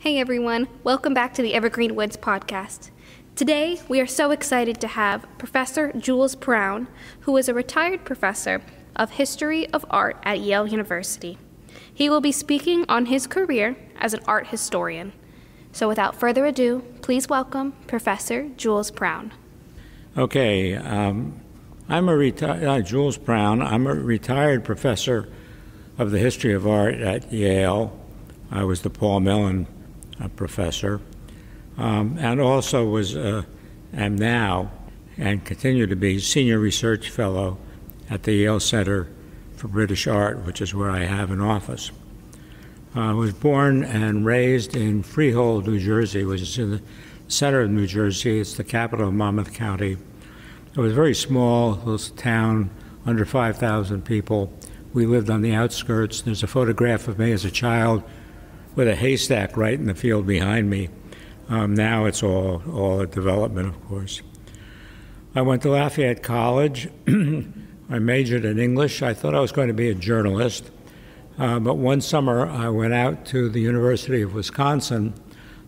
Hey everyone, welcome back to the Evergreen Woods podcast. Today, we are so excited to have Professor Jules Prown, who is a retired professor of History of Art at Yale University. He will be speaking on his career as an art historian. So without further ado, please welcome Professor Jules Prown. Okay, I'm Jules Prown. I'm a retired professor of the History of Art at Yale. I was the Paul Mellon professor, and also am now and continue to be senior research fellow at the Yale Center for British Art, which is where I have an office. I was born and raised in Freehold, New Jersey, which is in the center of New Jersey. It's the capital of Monmouth County. It was a very small little town, under 5,000 people. We lived on the outskirts. There's a photograph of me as a child with a haystack right in the field behind me. Now it's all a development, of course. I went to Lafayette College. I majored in English. I thought I was going to be a journalist. But one summer I went out to the University of Wisconsin,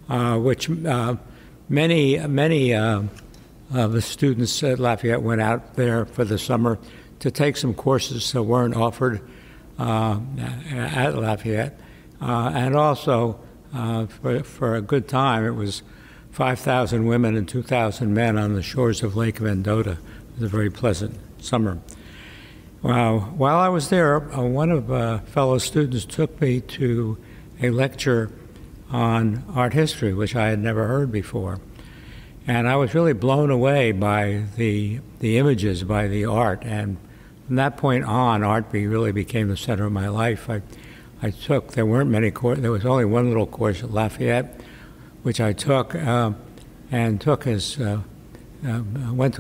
which many of the students at Lafayette went out there for the summer to take some courses that weren't offered at Lafayette. And also, for a good time, it was 5,000 women and 2,000 men on the shores of Lake Mendota. It was a very pleasant summer. While I was there, one of fellow students took me to a lecture on art history, which I had never heard before. And I was really blown away by the images, by the art. And from that point on, art really became the center of my life. There weren't many courses, there was only one little course at Lafayette, which I took went to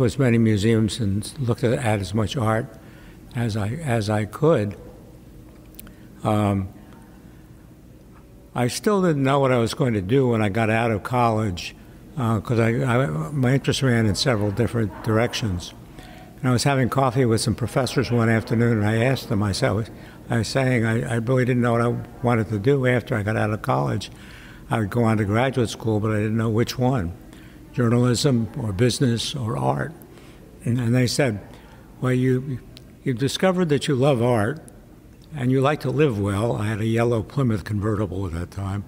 as many museums and looked at as much art as I could. I still didn't know what I was going to do when I got out of college, because my interest ran in several different directions. And I was having coffee with some professors one afternoon, and I asked them, I was saying I really didn't know what I wanted to do after I got out of college. I would go on to graduate school, but I didn't know which one, journalism or business or art. And they said, well, you've discovered that you love art and you like to live well. I had a yellow Plymouth convertible at that time.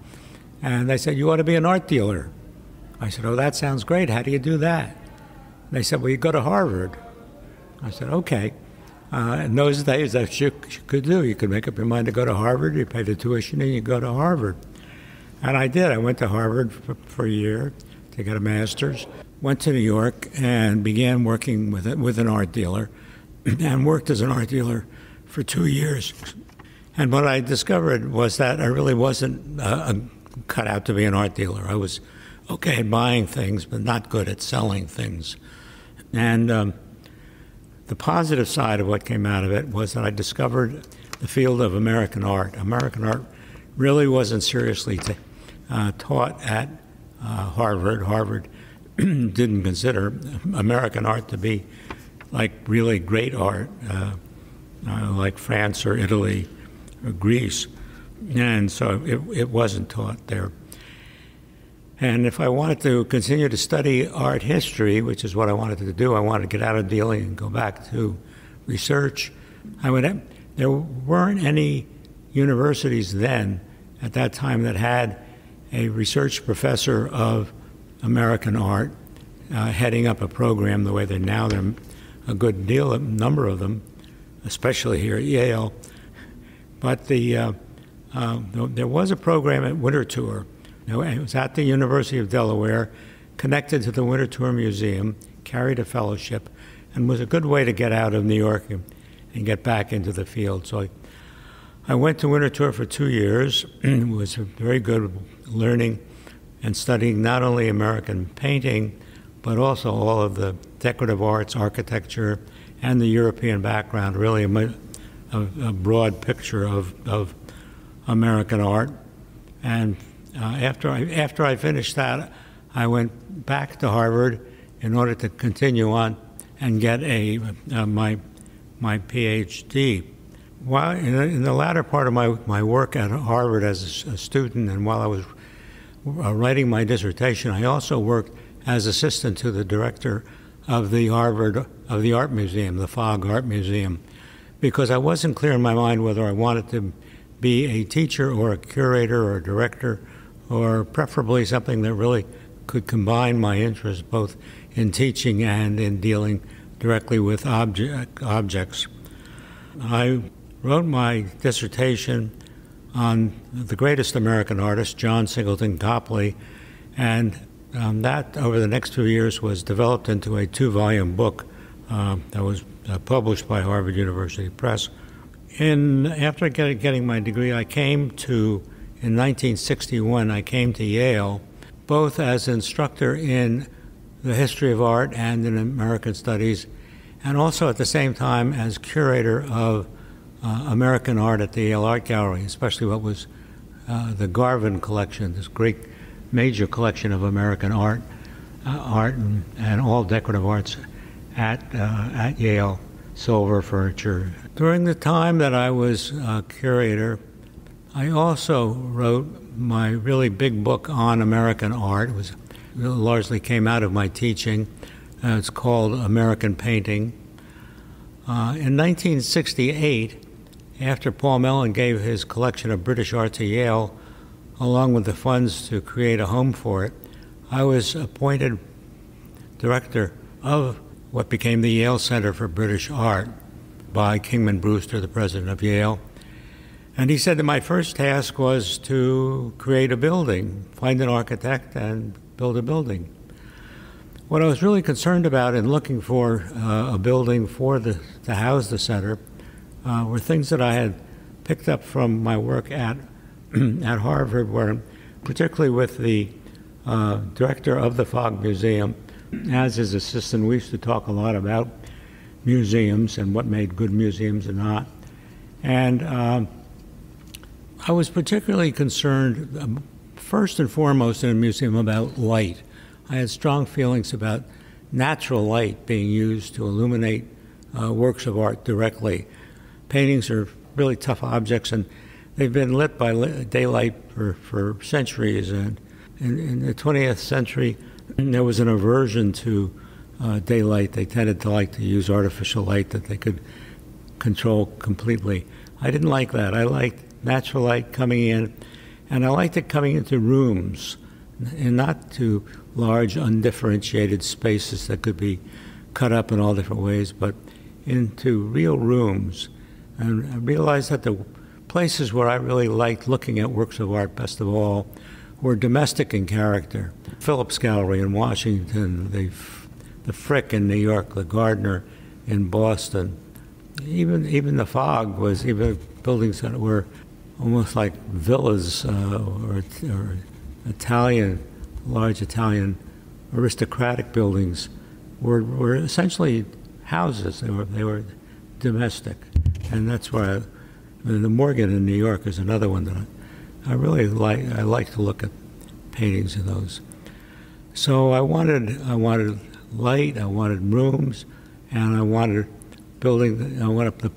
And they said, you ought to be an art dealer. I said, oh, that sounds great. How do you do that? They said, well, you go to Harvard. I said, okay. In those days, that's what you could do. You could make up your mind to go to Harvard, you pay the tuition, and you go to Harvard. And I did. I went to Harvard for a year to get a master's, went to New York, and began working with an art dealer, and worked as an art dealer for 2 years. And what I discovered was that I really wasn't cut out to be an art dealer. I was okay at buying things, but not good at selling things. And the positive side of what came out of it was that I discovered the field of American art. American art really wasn't seriously taught at Harvard. Harvard didn't consider American art to be like really great art, like France or Italy or Greece. And so it wasn't taught there. And if I wanted to continue to study art history, which is what I wanted to do, I wanted to get out of dealing and go back to research. There weren't any universities then at that time that had a research professor of American art heading up a program the way they're now. There are a number of them, especially here at Yale. But there was a program at Winter Tour. It was at the University of Delaware, connected to the Winter Tour Museum, carried a fellowship, and was a good way to get out of New York and get back into the field. So I went to Winter Tour for 2 years. It was very good learning and studying not only American painting, but also all of the decorative arts, architecture, and the European background, really a broad picture of American art. And after I finished that, I went back to Harvard in order to continue on and get my PhD. While in the latter part of my work at Harvard as a student, and while I was writing my dissertation, I also worked as assistant to the director of the Art Museum, the Fogg Art Museum, because I wasn't clear in my mind whether I wanted to be a teacher or a curator or a director, or preferably something that really could combine my interests both in teaching and in dealing directly with objects. I wrote my dissertation on the greatest American artist, John Singleton Copley, and that, over the next few years, was developed into a 2-volume book that was published by Harvard University Press. After getting my degree, in 1961, I came to Yale, both as instructor in the history of art and in American studies, and also at the same time as curator of American art at the Yale Art Gallery, especially what was the Garvin collection, this great major collection of American art and all decorative arts at Yale, silver, furniture. During the time that I was curator, I also wrote my really big book on American art. It largely came out of my teaching. It's called American Painting. In 1968, after Paul Mellon gave his collection of British art to Yale, along with the funds to create a home for it, I was appointed director of what became the Yale Center for British Art by Kingman Brewster, the president of Yale. And he said that my first task was to create a building, find an architect and build a building. What I was really concerned about in looking for a building to house the center were things that I had picked up from my work at Harvard, where particularly with the director of the Fogg Museum, as his assistant, we used to talk a lot about museums and what made good museums and not. And I was particularly concerned, first and foremost in a museum, about light. I had strong feelings about natural light being used to illuminate works of art directly. Paintings are really tough objects, and they've been lit by daylight for centuries. And in the 20th century, there was an aversion to daylight. They tended to like to use artificial light that they could control completely. I didn't like that. I liked natural light coming in, and I liked it coming into rooms, and not to large, undifferentiated spaces that could be cut up in all different ways, but into real rooms. And I realized that the places where I really liked looking at works of art best of all were domestic in character. Phillips Gallery in Washington, the Frick in New York, the Gardner in Boston. Even the Fogg was even buildings that were almost like villas or large Italian aristocratic buildings were essentially houses. They were domestic, and that's why the Morgan in New York is another one that I really like. I like to look at paintings of those. So I wanted light, I wanted rooms, and I wanted the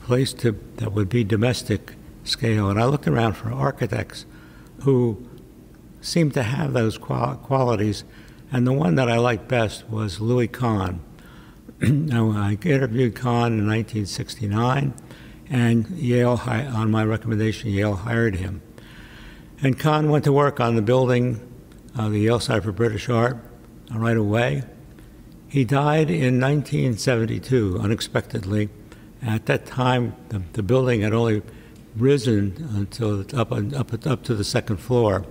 place that would be domestic scale. And I looked around for architects who seemed to have those qualities, and the one that I liked best was Louis Kahn. Now, I interviewed Kahn in 1969, and Yale, on my recommendation, Yale hired him. And Kahn went to work on the building, the Yale Center for British Art, right away. He died in 1972, unexpectedly. At that time, the building had only risen until up to the second floor.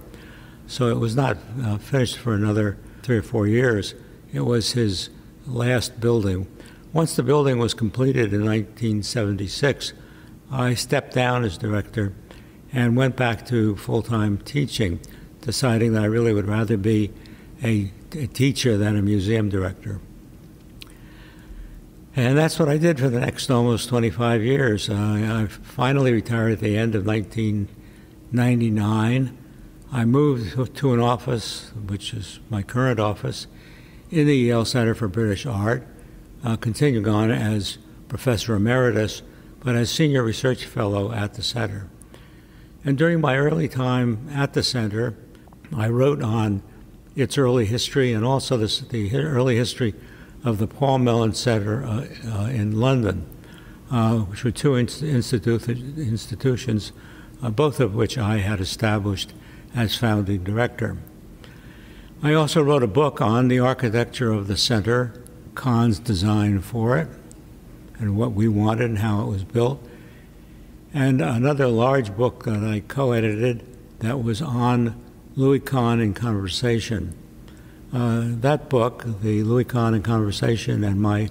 So it was not finished for another 3 or 4 years. It was his last building. Once the building was completed in 1976, I stepped down as director and went back to full-time teaching, deciding that I really would rather be a teacher than a museum director. And that's what I did for the next almost 25 years. I finally retired at the end of 1999. I moved to an office, which is my current office, in the Yale Center for British Art, continuing on as professor emeritus, but as senior research fellow at the center. And during my early time at the center, I wrote on its early history and also the early history of the Paul Mellon Center in London, which were two institutions, both of which I had established as founding director. I also wrote a book on the architecture of the center, Kahn's design for it, and what we wanted and how it was built, and another large book that I co-edited that was on Louis Kahn in Conversation. That book, the Louis Kahn in Conversation, and my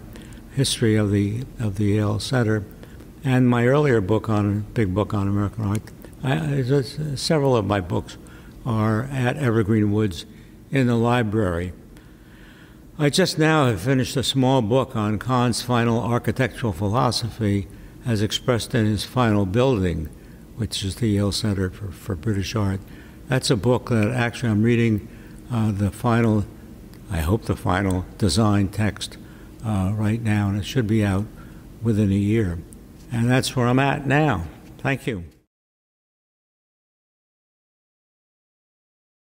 history of the Yale Center, and my earlier book big book on American art. Several of my books are at Evergreen Woods in the library. I just now have finished a small book on Kahn's final architectural philosophy as expressed in his final building, which is the Yale Center for British Art. That's a book that actually I'm reading the final design text right now, and it should be out within a year. And that's where I'm at now. Thank you.